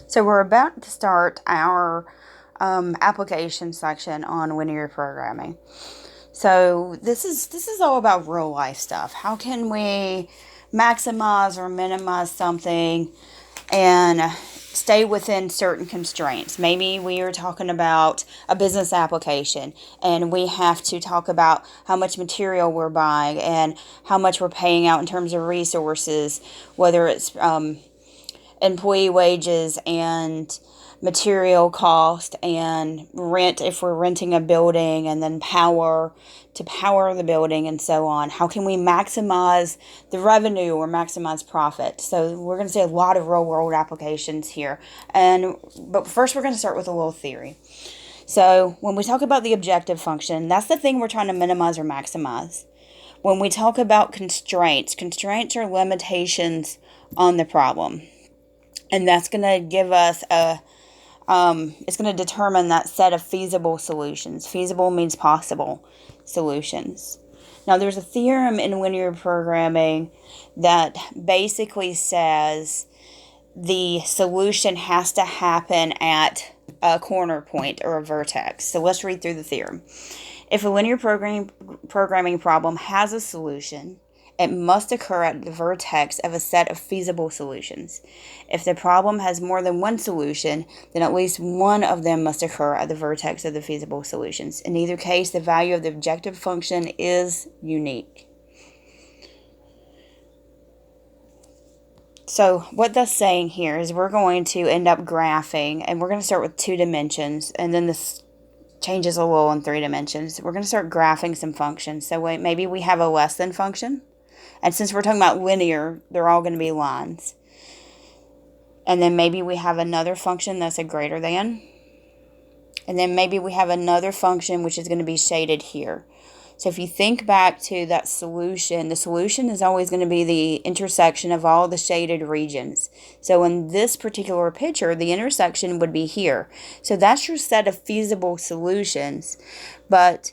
So we're about to start our application section on linear programming. So this is all about real life stuff. How can we maximize or minimize something and stay within certain constraints? Maybe we are talking about a business application and we have to talk about how much material we're buying and how much we're paying out in terms of resources, whether it's employee wages and material cost and rent if we're renting a building, and then power to power the building, and so on. How can we maximize the revenue or maximize profit? So we're going to see a lot of real world applications here. But first we're going to start with a little theory. So when we talk about the objective function, that's the thing we're trying to minimize or maximize. When we talk about constraints are limitations on the problem. And that's going to give us it's going to determine that set of feasible solutions. Feasible means possible solutions. Now, there's a theorem in linear programming that basically says the solution has to happen at a corner point or a vertex. So let's read through the theorem. If a linear programming problem has a solution, it must occur at the vertex of a set of feasible solutions. If the problem has more than one solution, then at least one of them must occur at the vertex of the feasible solutions. In either case, the value of the objective function is unique. So what that's saying here is we're going to end up graphing, and we're going to start with 2 dimensions, and then this changes a little in 3 dimensions. We're going to start graphing some functions. So maybe we have a less than function. And since we're talking about linear, they're all going to be lines. And then maybe we have another function that's a greater than. And then maybe we have another function which is going to be shaded here. So if you think back to that solution, the solution is always going to be the intersection of all the shaded regions. So in this particular picture, the intersection would be here. So that's your set of feasible solutions. But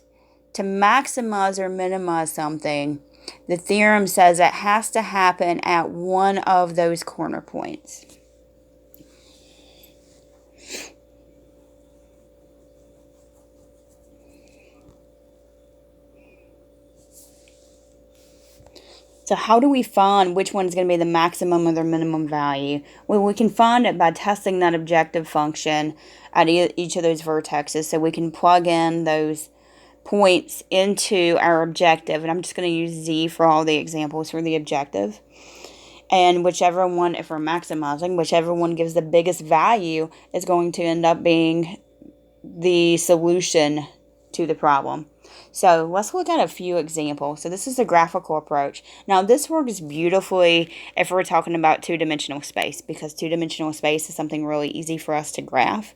to maximize or minimize something, the theorem says it has to happen at one of those corner points. So how do we find which one is going to be the maximum or the minimum value? Well, we can find it by testing that objective function at each of those vertexes. So we can plug in those points into our objective. And I'm just going to use Z for all the examples for the objective. And whichever one, if we're maximizing, whichever one gives the biggest value is going to end up being the solution to the problem. So let's look at a few examples. So this is a graphical approach. Now this works beautifully if we're talking about 2-dimensional space, because 2-dimensional space is something really easy for us to graph.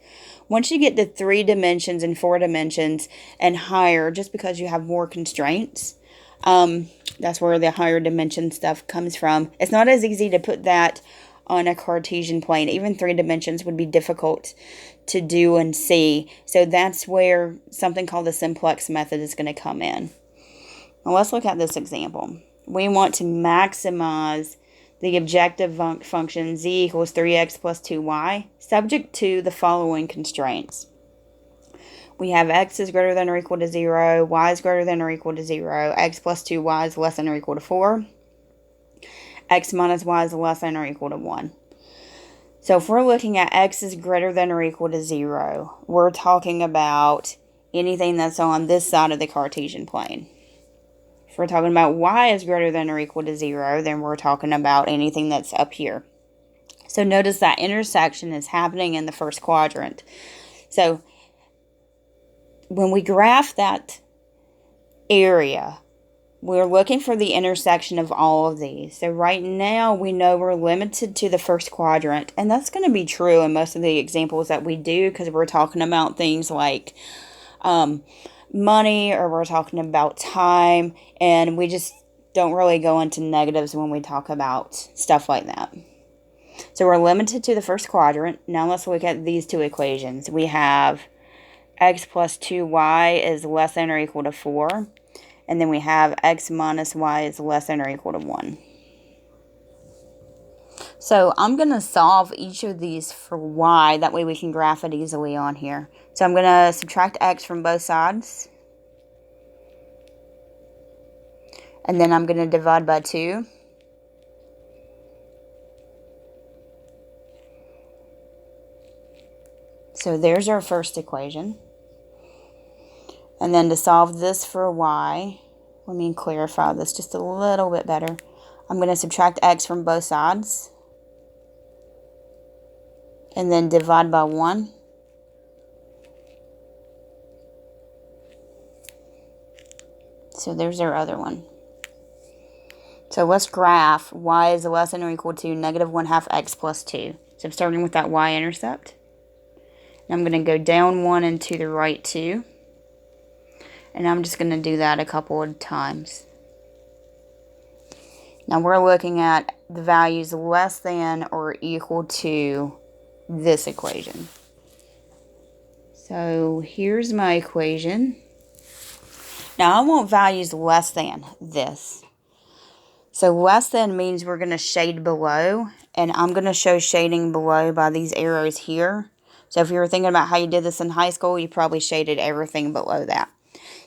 Once you get to 3 dimensions and 4 dimensions and higher, just because you have more constraints, that's where the higher dimension stuff comes from. It's not as easy to put that on a Cartesian plane. Even 3 dimensions would be difficult to do and see. So that's where something called the simplex method is going to come in. Now let's look at this example. We want to maximize the objective function z equals 3x plus 2y, subject to the following constraints. We have x is greater than or equal to 0, y is greater than or equal to 0, x plus 2y is less than or equal to 4, x minus y is less than or equal to 1. So if we're looking at x is greater than or equal to 0, we're talking about anything that's on this side of the Cartesian plane. If we're talking about y is greater than or equal to 0, then we're talking about anything that's up here. So notice that intersection is happening in the first quadrant. So when we graph that area, we're looking for the intersection of all of these. So right now we know we're limited to the first quadrant, and that's going to be true in most of the examples that we do, because we're talking about things like money, or we're talking about time, and we just don't really go into negatives when we talk about stuff like that. So we're limited to the first quadrant. Now let's look at these 2 equations. We have x plus 2y is less than or equal to 4. And then we have x minus y is less than or equal to 1. So I'm going to solve each of these for y. That way we can graph it easily on here. So I'm going to subtract x from both sides. And then I'm going to divide by 2. So there's our first equation. And then to solve this for y, let me clarify this just a little bit better. I'm going to subtract x from both sides. And then divide by 1. So there's our other one. So let's graph y is less than or equal to negative 1/2 x plus 2. So I'm starting with that y-intercept. And I'm going to go down 1 and to the right 2. And I'm just going to do that a couple of times. Now we're looking at the values less than or equal to this equation. So here's my equation. Now I want values less than this. So less than means we're going to shade below, and I'm going to show shading below by these arrows here. So if you were thinking about how you did this in high school, you probably shaded everything below that.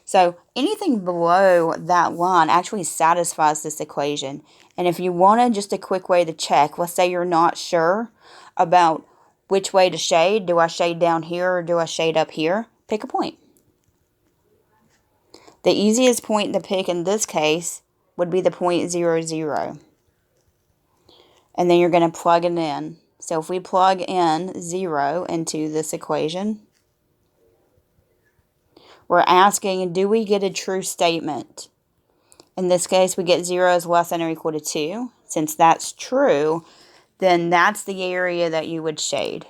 So anything below that line actually satisfies this equation. And if you wanted just a quick way to check, let's say you're not sure about which way to shade. Do I shade down here or do I shade up here? Pick a point. The easiest point to pick in this case would be the point 0, 0. And then you're going to plug it in. So if we plug in 0 into this equation, we're asking, do we get a true statement? In this case, we get 0 is less than or equal to 2. Since that's true, then that's the area that you would shade.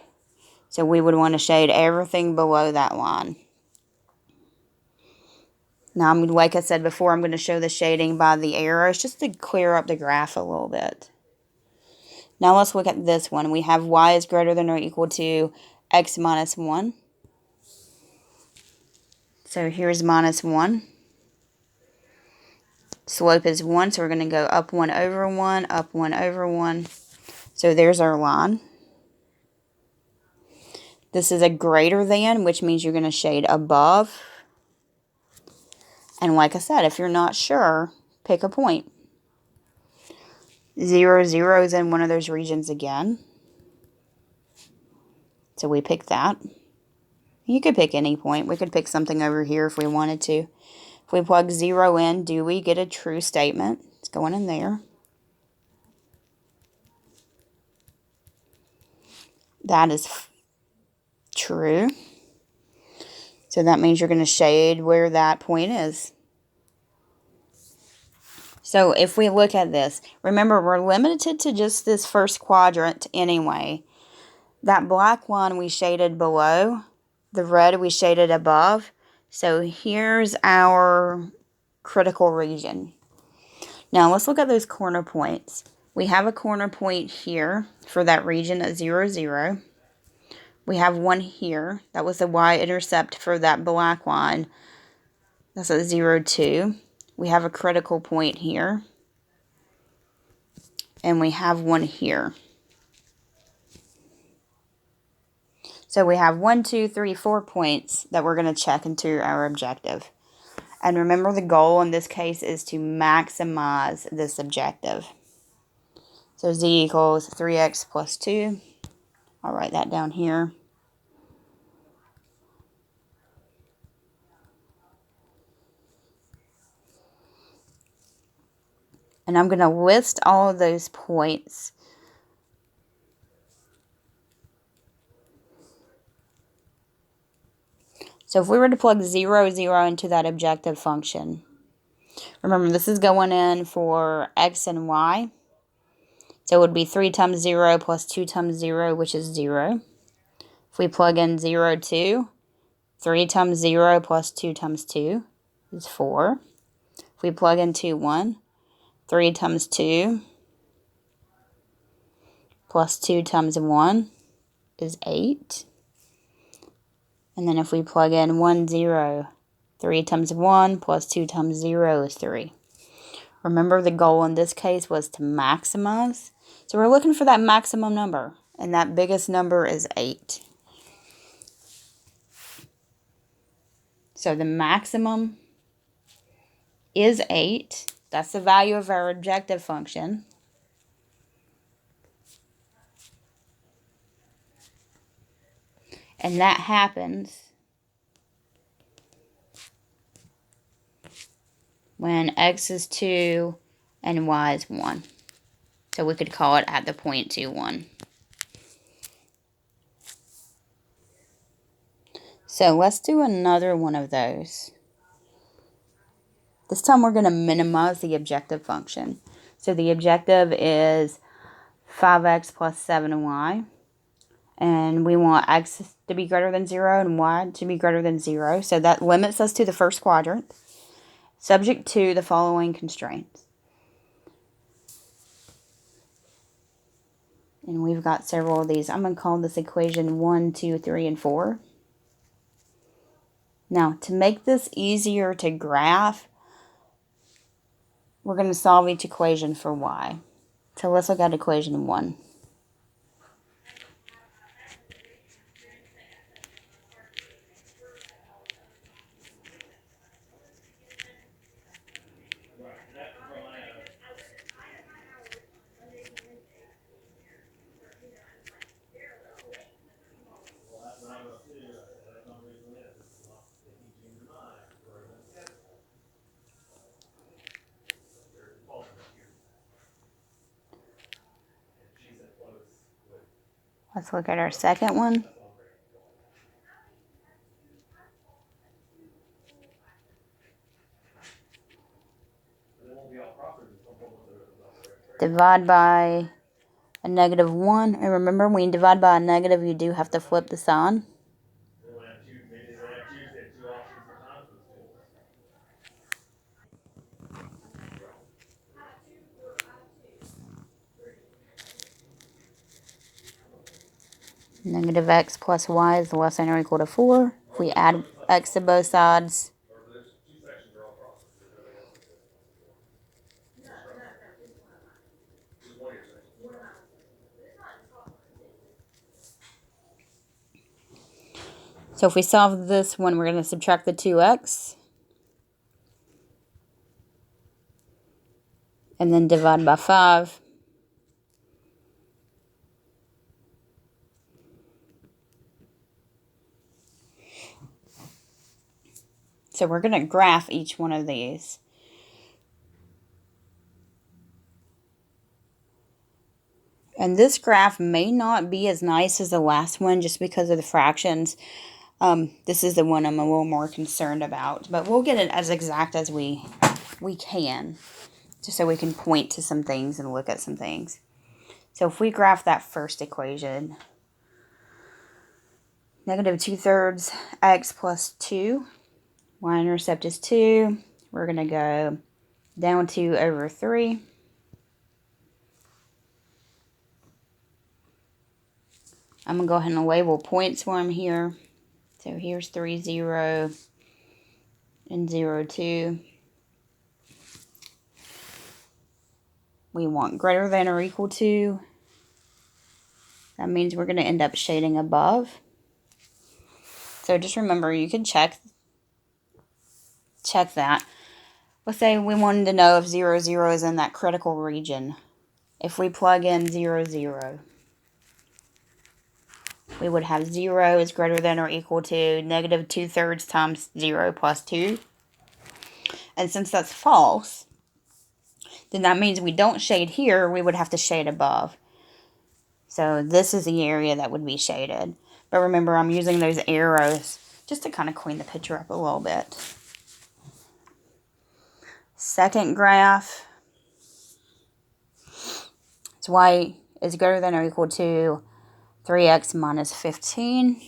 So we would want to shade everything below that line. Now, like I said before, I'm going to show the shading by the arrows just to clear up the graph a little bit. Now let's look at this one. We have y is greater than or equal to x minus 1. So here's minus 1. Slope is 1, so we're going to go up 1 over 1, up 1 over 1. So there's our line. This is a greater than, which means you're going to shade above. And like I said, if you're not sure, pick a point. 0, 0 is in one of those regions again. So we pick that. You could pick any point. We could pick something over here if we wanted to. If we plug 0 in, do we get a true statement? It's going in there. That is true. So that means you're going to shade where that point is. So if we look at this, remember we're limited to just this first quadrant anyway. That black one we shaded below, the red we shaded above. So here's our critical region. Now let's look at those corner points. We have a corner point here for that region at 0, 0. We have one here. That was the y-intercept for that black line. That's at 0, 2. We have a critical point here. And we have one here. So we have 1, 2, 3, 4 points that we're going to check into our objective. And remember, the goal in this case is to maximize this objective. So z equals 3x plus 2. I'll write that down here. And I'm going to list all of those points. So if we were to plug 0, 0 into that objective function, remember this is going in for x and y. So it would be 3 times 0 plus 2 times 0, which is 0. If we plug in 0, 2, 3 times 0 plus 2 times 2 is 4. If we plug in 2, 1, 3 times 2 plus 2 times 1 is 8. And then if we plug in 1, 0, 3 times 1 plus 2 times 0 is 3. Remember, the goal in this case was to maximize. So we're looking for that maximum number, and that biggest number is 8. So the maximum is 8. That's the value of our objective function. And that happens when x is 2 and y is 1. So we could call it at the point 2, 1. So let's do another one of those. This time we're going to minimize the objective function. So the objective is 5x plus 7y. And we want x to be greater than 0 and y to be greater than 0. So that limits us to the first quadrant, subject to the following constraints. And we've got several of these. I'm going to call this equation 1, 2, 3, and 4. Now, to make this easier to graph, we're going to solve each equation for y. So let's look at equation 1. Let's look at our second one. Divide by a -1. And remember, when you divide by a negative, you do have to flip the sign. -x plus y is less than or equal to 4. If we add x to both sides, so if we solve this one, we're going to subtract the 2x. And then divide by 5. So we're going to graph each one of these. And this graph may not be as nice as the last one just because of the fractions. This is the one I'm a little more concerned about. But we'll get it as exact as we can, just so we can point to some things and look at some things. So if we graph that first equation, -2/3 x plus 2, y-intercept is 2. We're going to go down 2 over 3. I'm going to go ahead and label points for them here. So here's 3, 0, and 0, 2. We want greater than or equal to. That means we're going to end up shading above. So just remember, you can check that. Let's say we wanted to know if 0, 0 is in that critical region. If we plug in 0, 0, we would have 0 is greater than or equal to -2/3 times 0 plus 2. And since that's false, then that means we don't shade here, we would have to shade above. So this is the area that would be shaded. But remember, I'm using those arrows just to kind of clean the picture up a little bit. Second graph, it's y is greater than or equal to 3x minus 15.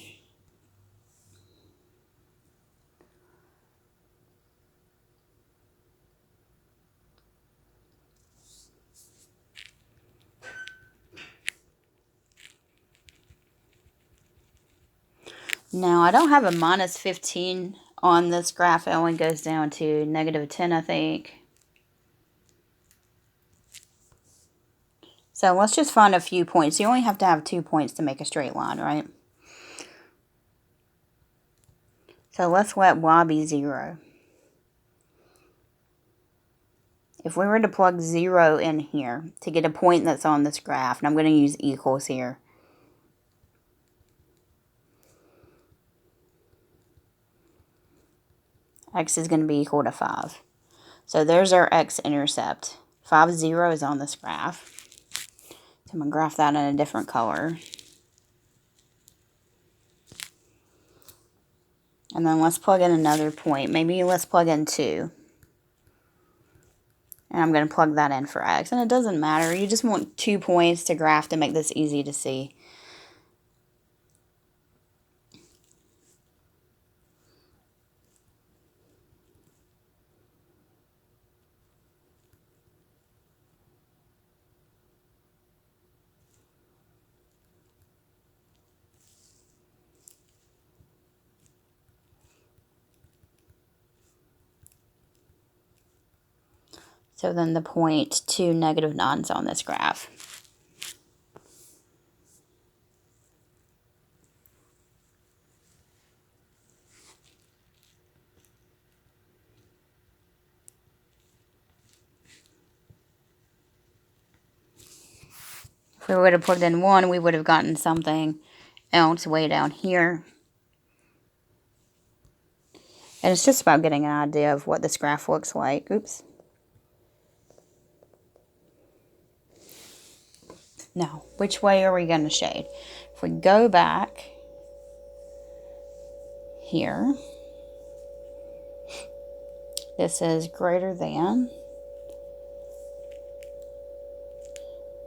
Now, I don't have a minus 15 on this graph. It only goes down to -10, I think. So let's just find a few points. You only have to have 2 points to make a straight line, right? So let's let y be 0. If we were to plug 0 in here to get a point that's on this graph, and I'm going to use equals here. X is going to be equal to 5. So there's our x-intercept. 5, 0 is on this graph. So I'm going to graph that in a different color. And then let's plug in another point. Maybe let's plug in 2. And I'm going to plug that in for x. And it doesn't matter. You just want 2 points to graph to make this easy to see. So then the point 2, -9 is on this graph. If we would have plugged in 1, we would have gotten something else way down here. And it's just about getting an idea of what this graph looks like. Oops. Now, which way are we going to shade? If we go back here, this is greater than.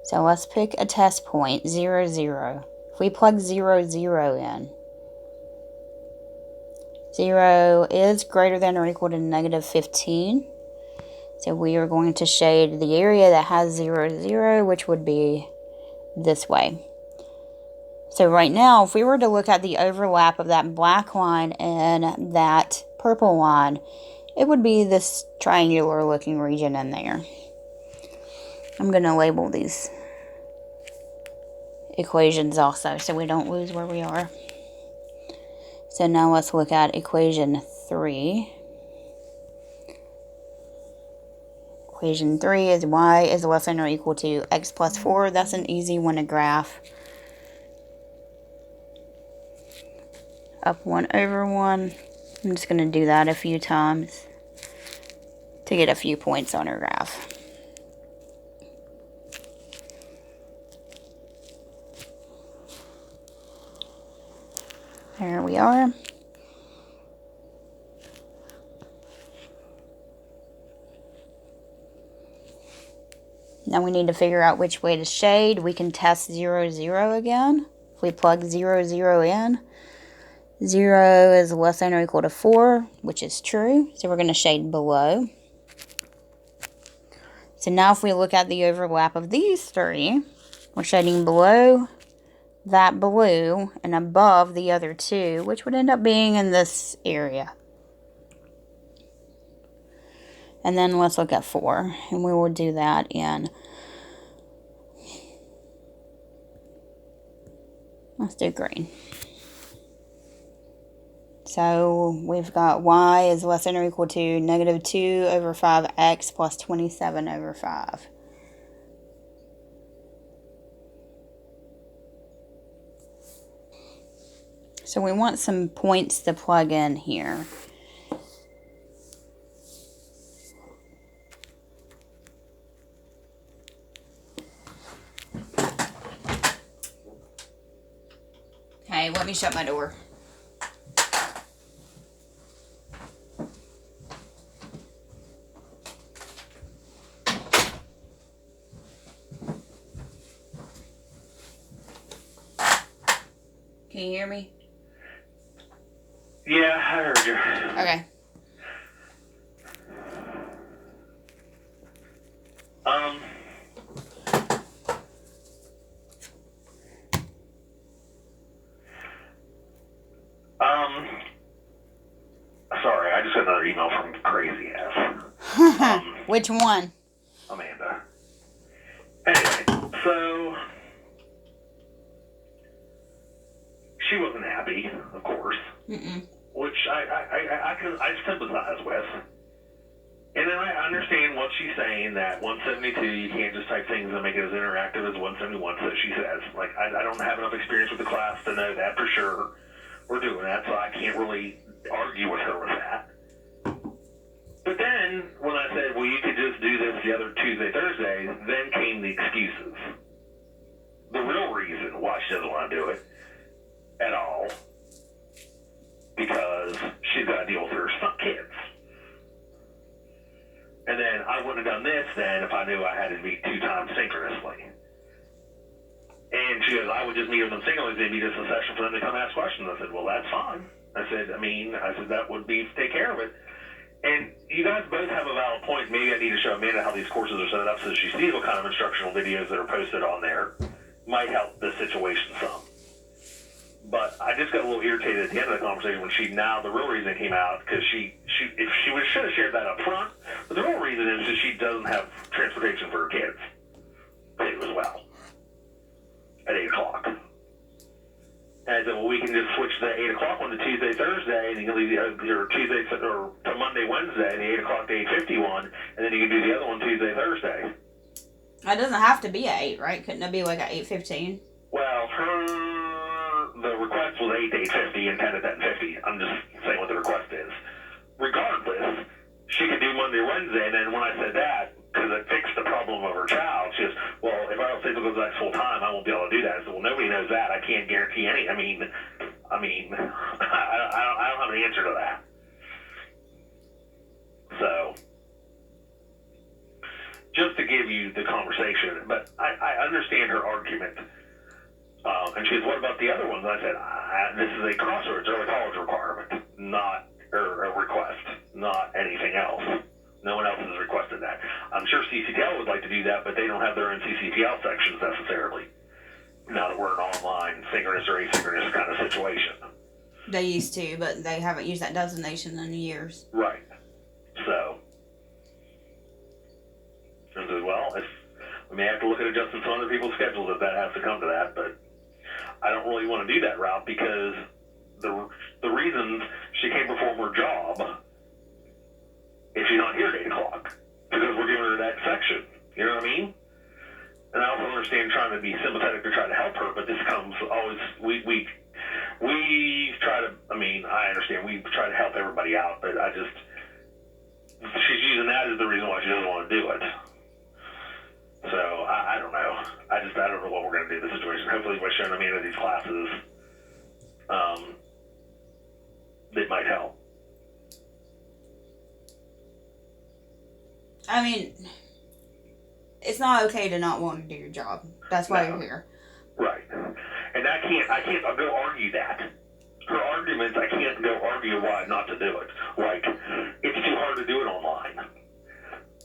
So let's pick a test point, 0, 0. If we plug 0, 0 in, 0 is greater than or equal to -15. So we are going to shade the area that has 0, 0, which would be this way. So right now, if we were to look at the overlap of that black line and that purple line, it would be this triangular looking region in there. I'm going to label these equations also so we don't lose where we are. So now let's look at equation 3. Equation 3 is y is less than or equal to x plus 4. That's an easy one to graph. Up 1 over 1. I'm just going to do that a few times to get a few points on our graph. There we are. Now we need to figure out which way to shade. We can test 0, 0 again. If we plug 0, 0 in, 0 is less than or equal to 4, which is true. So we're going to shade below. So now if we look at the overlap of these 3, we're shading below that blue and above the other 2, which would end up being in this area. And then let's look at 4, and we will do that in, let's do green. So we've got y is less than or equal to -2 over 5x plus 27 over 5. So we want some points to plug in here. Hey, let me shut my door. Can you hear me? Yeah, I heard you. Okay. Sorry, I just got another email from crazy ass. Which one? Amanda. Anyway, So, she wasn't happy, of course, which I sympathize with. And then I understand what she's saying, that 172, you can't just type things and make it as interactive as 171, so she says. Like, I don't have enough experience with the class to know that for sure. We're doing that, so I can't really argue with her with that. But then, when I said, well, you could just do this the other Tuesday, Thursday, then came the excuses. The real reason why she doesn't want to do it at all, because she's got to deal with her kids. And then I wouldn't have done this then if I knew I had to meet 2 times synchronously. And she goes, I would just meet with them synchronously. It'd be just a session for them to come ask questions. I said, well, that's fine. I said, that would be take care of it. And you guys both have a valid point. Maybe I need to show Amanda how these courses are set up so she sees what kind of instructional videos that are posted on there. Might help the situation some. But I just got a little irritated at the end of the conversation when the real reason came out, because she should have shared that up front. But the real reason is that she doesn't have transportation for her kids too, as well, at 8 o'clock. And I said, well, we can just switch the 8 o'clock one to Tuesday, Thursday, and you can leave your Tuesday or to Monday, Wednesday, the 8 o'clock to 8:51, and then you can do the other one Tuesday, Thursday. It doesn't have to be at 8, right? Couldn't it be like at 8:15? Well, the request was 8 to 8:50 and 10 to 10:50. I'm just saying what the request is. Regardless, she could do Monday or Wednesday, and then when I said that, because it fixed the problem of her child, she goes, well, if I don't stay because that's full time, I won't be able to do that. I said, well, nobody knows that. I can't guarantee any. I mean, I don't have an answer to that. So, just to give you the conversation, but I understand her argument. And she goes, what about the other ones? I said, this is a Crossroads early college requirement, not a request, not anything else. No one else has requested that. I'm sure CCTL would like to do that, but they don't have their own CCTL sections necessarily. Now that we're an online synchronous or asynchronous kind of situation. They used to, but they haven't used that designation in years. Right. So, I said, well, we may have to look at adjusting some other people's schedules if that has to come to that, but I don't really want to do that route because the reasons she can't perform her job if she's not here at 8 o'clock, because we're giving her that section. You know what I mean? And I also understand trying to be sympathetic to try to help her, but this comes always, we try to, I understand, we try to help everybody out, but she's using that as the reason why she doesn't want to do it. So, I don't know. I don't know what we're going to do in this situation. Hopefully by showing Amanda these classes, it might help. It's not okay to not want to do your job. That's why you're here. Right. And I can't go argue that. Her arguments, I can't go argue why not to do it. Like, it's too hard to do it online.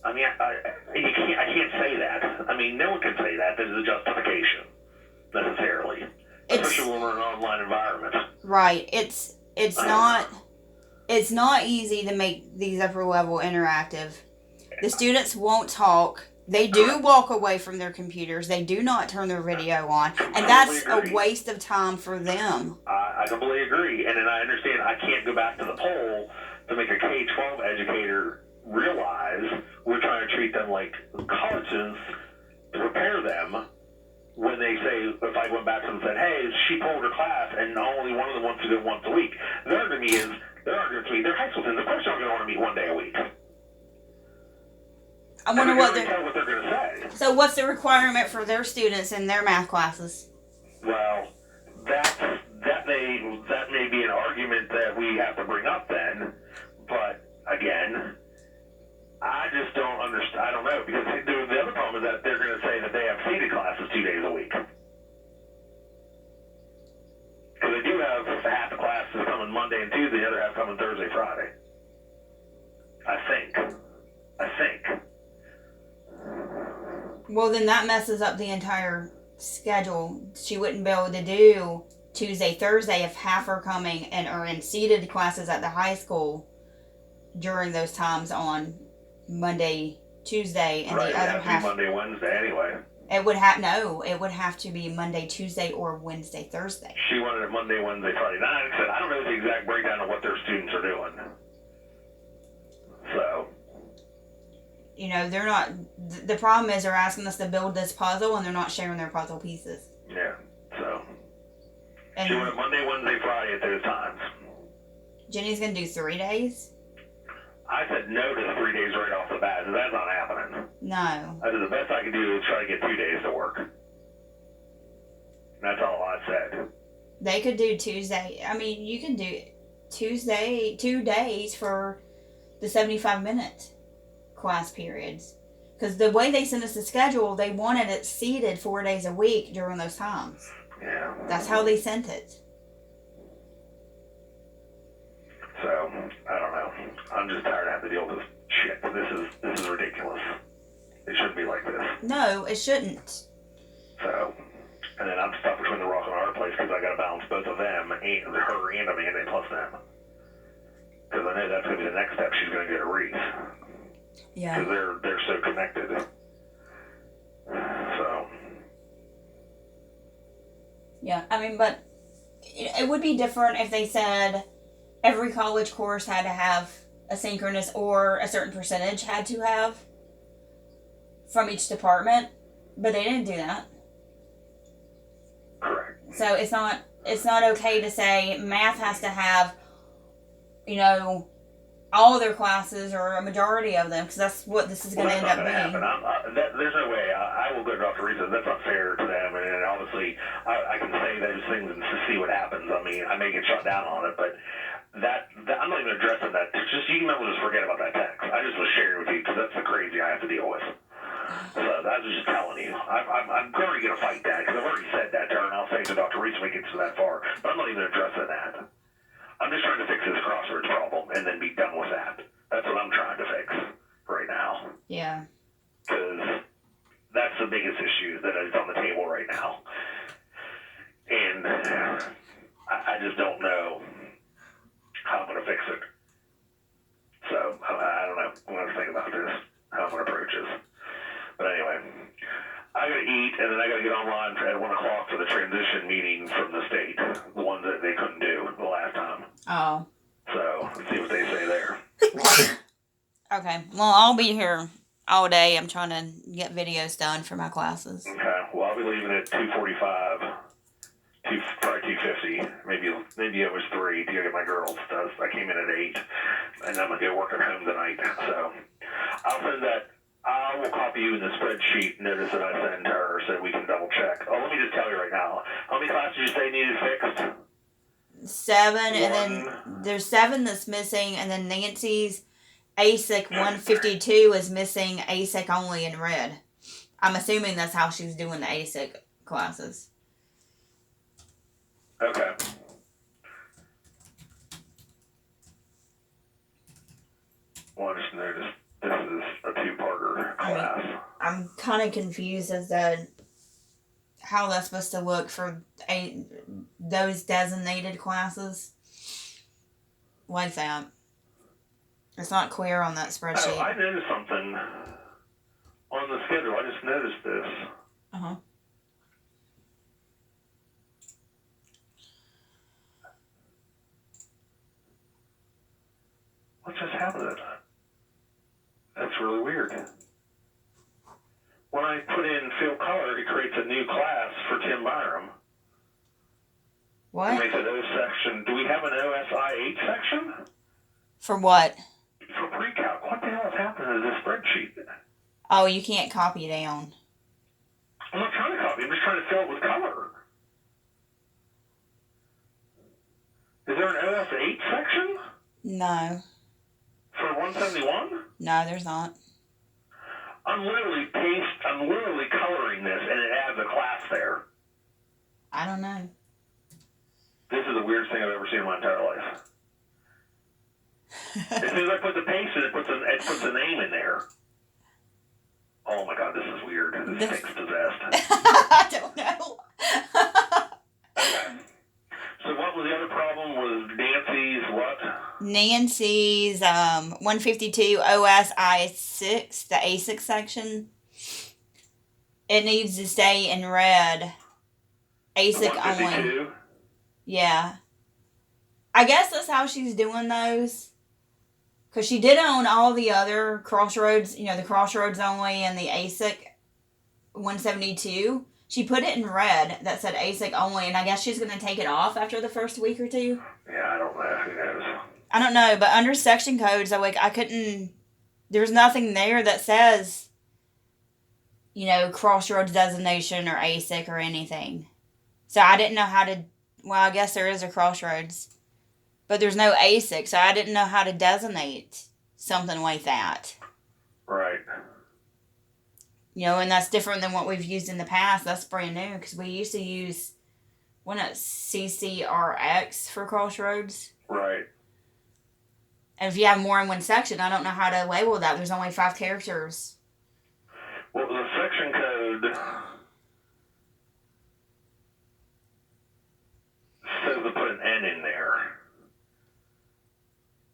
I can't say that. No one can say that. There's a justification, necessarily. Especially when we're in an online environment. Right. It's not easy to make these upper level interactive. The students won't talk. They do walk away from their computers. They do not turn their video on. And that's a waste of time for them. I completely agree. And then I understand I can't go back to the poll to make a K-12 educator realize we're trying to treat them like college students to prepare them when they say, if I went back to them and said, hey, she pulled her class and only one of them wants to go once a week. Their argument is, they're high school students. Of course they're going to want to meet one day a week. I wonder what they're going to say. So what's the requirement for their students in their math classes? Well, that may be an argument that we have to bring up then, but again, I just don't understand. I don't know, because the other problem is that they're going to say that they have seated classes 2 days a week. Because they do have half the classes coming Monday and Tuesday, the other half coming Thursday, Friday. I think. Well, then that messes up the entire schedule. She wouldn't be able to do Tuesday, Thursday if half are coming and are in seated classes at the high school during those times on Monday, Tuesday, and right, the other half. Monday, Wednesday, anyway. It would have to be Monday, Tuesday, or Wednesday, Thursday. She wanted it Monday, Wednesday, Friday. Now, like I said, I don't know the exact breakdown of what their students are doing. So. They're not. The problem is they're asking us to build this puzzle, and they're not sharing their puzzle pieces. Yeah. So. And she wanted Monday, Wednesday, Friday at those times. Jenny's gonna do 3 days. I said no to the 3 days right off the bat. That's not happening. No. I said the best I could do is try to get 2 days to work. That's all I said. They could do Tuesday. I mean, you can do Tuesday, 2 days for the 75-minute class periods. Because the way they sent us the schedule, they wanted it seated 4 days a week during those times. Yeah. That's how they sent it. So, I don't know. I'm just tired of having to deal with this shit. This is ridiculous. It shouldn't be like this. No, it shouldn't. So, and then I'm stuck between the rock and a hard place because I got to balance both of them, and her and Amanda plus them. Because I know that's going to be the next step. She's going to go to Reese. Yeah. Because they're so connected. So. Yeah, I mean, but it would be different if they said every college course had to have asynchronous or a certain percentage had to have from each department, but they didn't do that. Correct. So it's not okay to say math has to have, all their classes or a majority of them, because that's what this is going to end up being. There's no way. I will go to Dr. Reese. That's not fair to them, and obviously I can say those things and see what happens. I mean, I may get shut down on it, but that I'm not even addressing that. You can just forget about that text. I just was sharing with you because that's the crazy I have to deal with. So I was just telling you. I'm already going to fight that because I've already said that to her, and I'll say to Dr. Reese when we get to that far. But I'm not even addressing that. I'm just trying to fix this crossroads problem and then be done with that. That's what I'm trying to fix right now. Yeah. Because that's the biggest issue that is on the table right now. And I just don't know how I'm going to fix it. So, I don't know. I'm going to think about this, how I'm going to approach this. But anyway, I got to eat, and then I got to get online at 1 o'clock for the transition meeting from the state, the ones that they couldn't do the last time. Oh. So, let's see what they say there. Okay. Well, I'll be here all day. I'm trying to get videos done for my classes. Okay. Well, I'll be leaving at 2:45. Probably 2:50. Maybe it was 3 to go get my girls. I came in at 8, and I'm going to go work at home tonight. So, I'll send that. I will copy you in the spreadsheet notice that I sent to her so we can double check. Oh, let me just tell you right now. How many classes did you say needed fixed? 7, and then there's 7 that's missing, and then Nancy's ASIC 152 is missing ASIC only in red. I'm assuming that's how she's doing the ASIC classes. Okay. Well, I just noticed this is a 2-parter class. I'm kind of confused as to how that's supposed to look for those designated classes. Like that. It's not clear on that spreadsheet. Oh, I noticed something on the schedule. I just noticed this. Uh-huh. What just happened? That's really weird. When I put in fill color, it creates a new class for Tim Byram. What? It makes an O section. Do we have an OSI 8 section? For what? For pre-calc. What the hell has happened to this spreadsheet? Oh, you can't copy down. I'm not trying to copy. I'm just trying to fill it with color. Is there an OS 8 section? No. For 171? No, there's not. I'm literally coloring this, and it adds a class there. I don't know. This is the weirdest thing I've ever seen in my entire life. As soon as I put the paste in, it puts a name in there. Oh my god, this is weird. This thing's possessed. I don't know. Okay. So what was the other problem? Was Nancy's what? Nancy's 152 OSI 6, the A6 section. It needs to stay in red. ASIC only. 152? Yeah. I guess that's how she's doing those. Because she did own all the other Crossroads, the Crossroads only and the ASIC 172. She put it in red that said ASIC only, and I guess she's going to take it off after the first week or two. Yeah, I don't know. Who knows? I don't know, but under section codes, I couldn't. There's nothing there that says, Crossroads designation or ASIC or anything. So I didn't know how to. Well, I guess there is a Crossroads, but there's no ASIC, so I didn't know how to designate something like that. Right. And that's different than what we've used in the past. That's brand new because we used to use, wasn't it CCRX for Crossroads? Right. And if you have more in one section, I don't know how to label that. There's only 5 characters. Well, the section code says to put an N in there.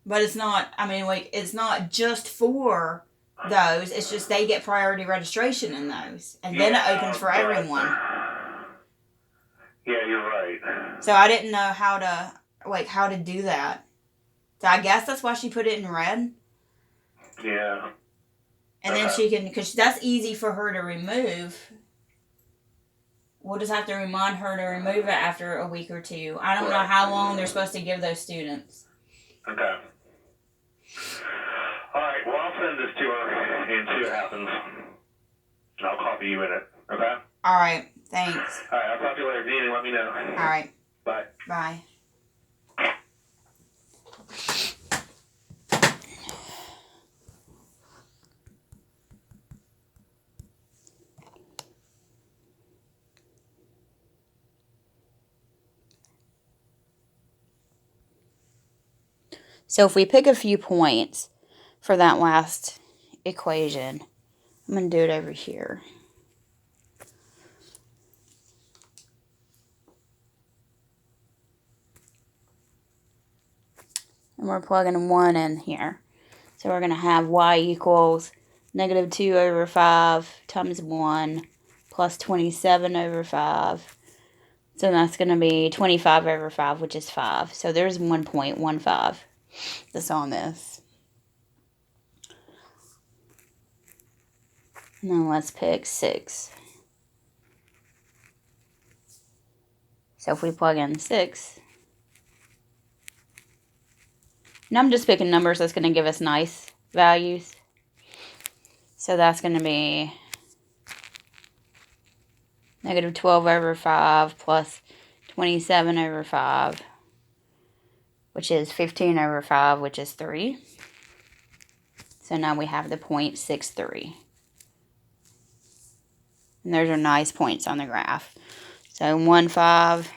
But it's not, it's not just for those. It's just they get priority registration in those. And then it opens for everyone. Yeah, you're right. So I didn't know how to do that. So I guess that's why she put it in red. Yeah. And then she can, because that's easy for her to remove. We'll just have to remind her to remove it after a week or two. I don't know how long they're supposed to give those students. Okay. All right, well, I'll send this to her and see what happens. And I'll copy you in it, okay? All right, thanks. All right, I'll talk to you later. If you need anything, let me know. All right. Bye. Bye. So if we pick a few points for that last equation, I'm going to do it over here. And we're plugging 1 in here. So we're going to have y equals negative 2 over 5 times 1 plus 27 over 5. So that's going to be 25 over 5, which is 5. So there's 1.15 that's on this. And then let's pick 6. So if we plug in 6, and I'm just picking numbers that's going to give us nice values. So that's going to be negative 12 over 5 plus 27 over 5, which is 15 over 5, which is 3. So now we have the 0.63. And those are nice points on the graph. So 1, 5.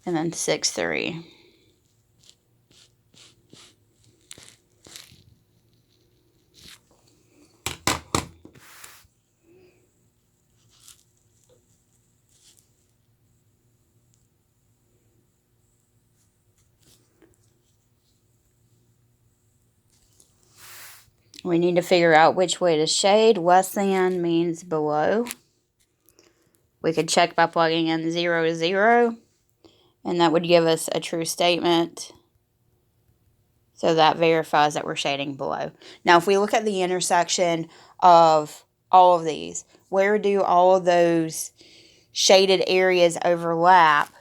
And then 6, 3. We need to figure out which way to shade. Less than means below. We could check by plugging in 0, 0. And that would give us a true statement. So that verifies that we're shading below. Now, if we look at the intersection of all of these, where do all of those shaded areas overlap?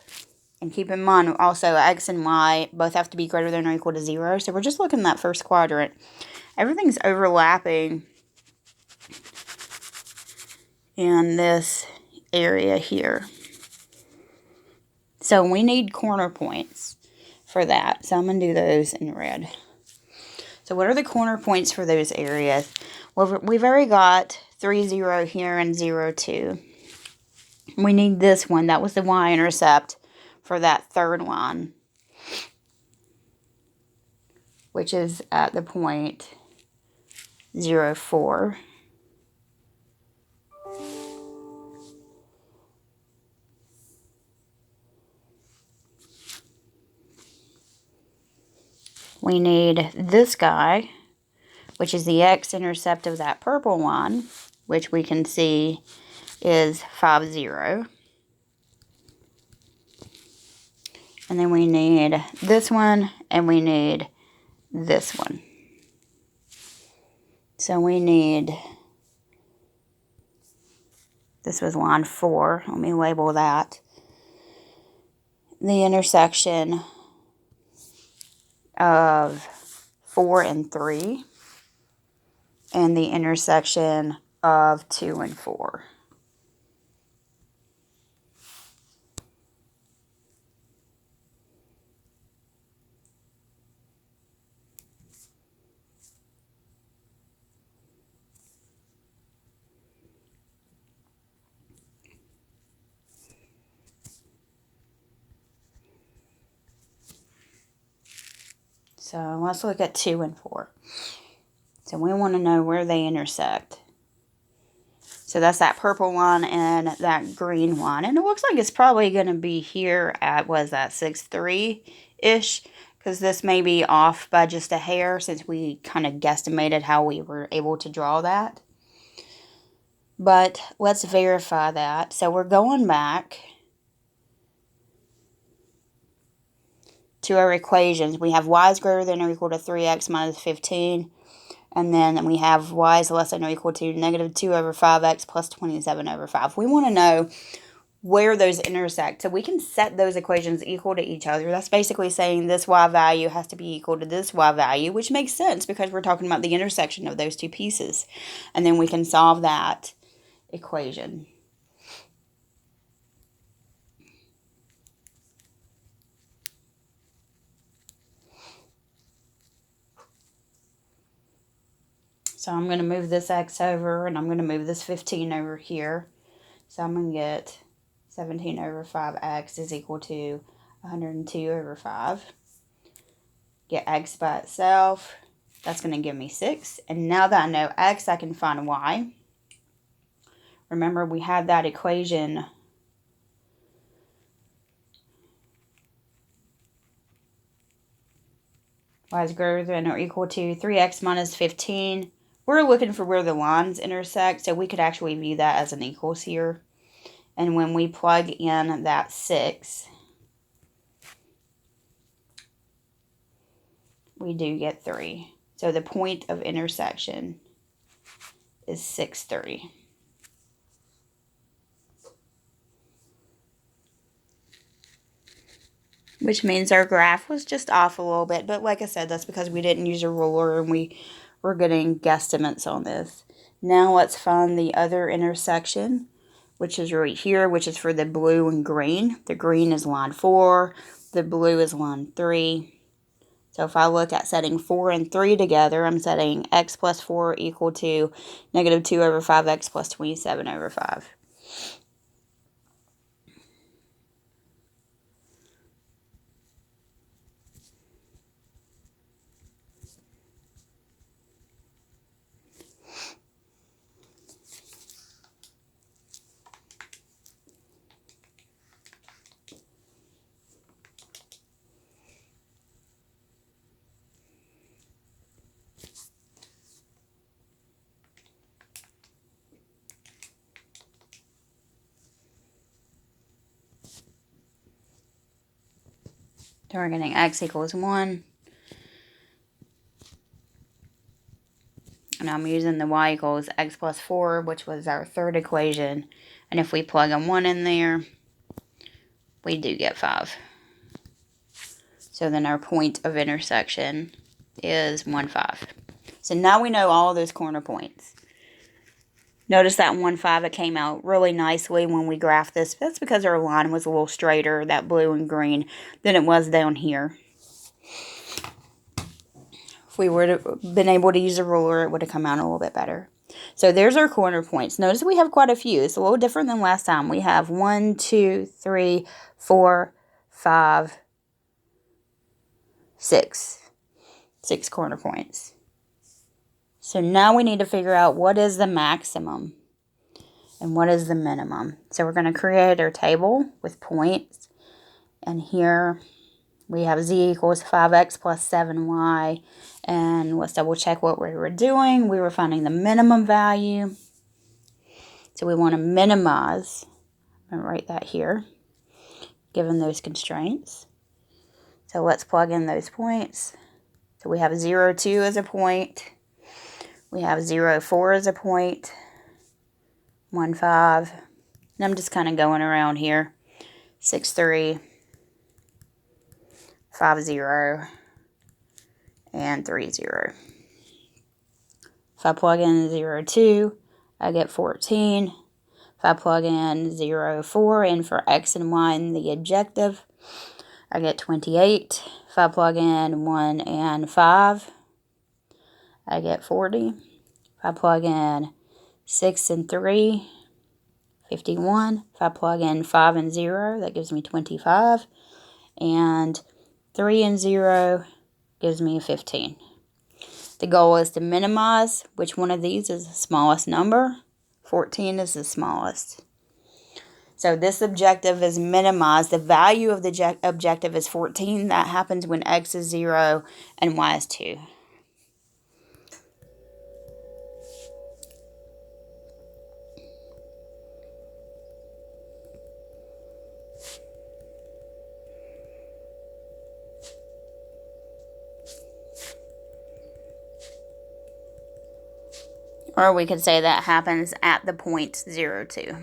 And keep in mind, also, X and Y both have to be greater than or equal to 0. So we're just looking at that first quadrant. Everything's overlapping in this area here. So we need corner points for that. So I'm going to do those in red. So what are the corner points for those areas? Well, we've already got 3, 0 here and 0, 2. We need this one. That was the y-intercept for that third one, which is at the point 0, 4. we need this guy, which is the x-intercept of that purple one, which we can see is 5, 0. And then we need this one, and we need this one. So we need, this was line 4. Let me label that. The intersection of 4 and 3. And the intersection of 2 and 4. So let's look at 2 and 4. So we want to know where they intersect. So that's that purple one and that green one. And it looks like it's probably going to be here at, what is that, 6, 3-ish? Because this may be off by just a hair since we kind of guesstimated how we were able to draw that. But let's verify that. So we're going back to our equations. We have y is greater than or equal to 3x minus 15. And then we have y is less than or equal to negative 2 over 5x plus 27 over 5. We want to know where those intersect. So we can set those equations equal to each other. That's basically saying this y value has to be equal to this y value, which makes sense because we're talking about the intersection of those two pieces. And then we can solve that equation. So I'm going to move this x over, and I'm going to move this 15 over here. So I'm going to get 17 over 5x is equal to 102 over 5. Get x by itself. That's going to give me 6. And now that I know x, I can find y. Remember, we had that equation y is greater than or equal to 3x minus 15. We're looking for where the lines intersect, so we could actually view that as an equals here. And when we plug in that 6, we do get 3. So the point of intersection is 6, 3. Which means our graph was just off a little bit. But like I said, that's because we didn't use a ruler and we were getting guesstimates on this. Now let's find the other intersection, which is right here, which is for the blue and green. The green is line 4. The blue is line 3. So if I look at setting 4 and 3 together, I'm setting x plus 4 equal to negative 2 over 5x plus 27 over 5. So we're getting x equals 1. And I'm using the y equals x plus 4, which was our third equation. And if we plug a 1 in there, we do get 5. So then our point of intersection is 1, 5. So now we know all of those corner points. Notice that 1, 5, it came out really nicely when we graphed this. That's because our line was a little straighter, that blue and green, than it was down here. If we would have been able to use a ruler, it would have come out a little bit better. So there's our corner points. Notice we have quite a few. It's a little different than last time. We have 1, 2, 3, 4, 5, 6. 6 corner points. So now we need to figure out what is the maximum and what is the minimum. So we're going to create our table with points. And here we have z equals 5x plus 7y. And let's double check what we were doing. We were finding the minimum value. So we want to minimize. I'm going to write that here, given those constraints. So let's plug in those points. So we have 0, 2 as a point. We have 0, 4 as a point. 1, 5. And I'm just kind of going around here. 6, 3. 5, 0. And 3, 0. If I plug in 0, 2, I get 14. If I plug in 0, 4 in for x and y in the objective, I get 28. If I plug in 1 and 5, I get 40. If I plug in 6 and 3, 51. If I plug in 5 and 0, that gives me 25. And 3 and 0 gives me 15. The goal is to minimize which one of these is the smallest number. 14 is the smallest. So this objective is minimized. The value of the objective is 14. That happens when x is 0 and y is 2. Or we could say that happens at the point 0, 2.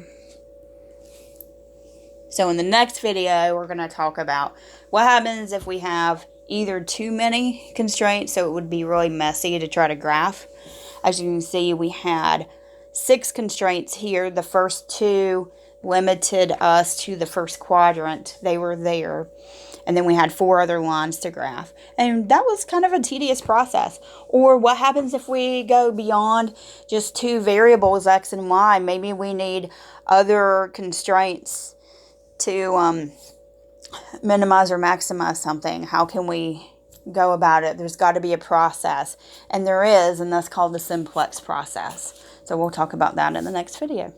So in the next video, we're going to talk about what happens if we have either too many constraints, so it would be really messy to try to graph. As you can see, we had 6 constraints here. The first 2 limited us to the first quadrant. They were there. And then we had 4 other lines to graph. And that was kind of a tedious process. Or what happens if we go beyond just 2 variables, x and y? Maybe we need other constraints to minimize or maximize something. How can we go about it? There's got to be a process. And there is, and that's called the simplex process. So we'll talk about that in the next video.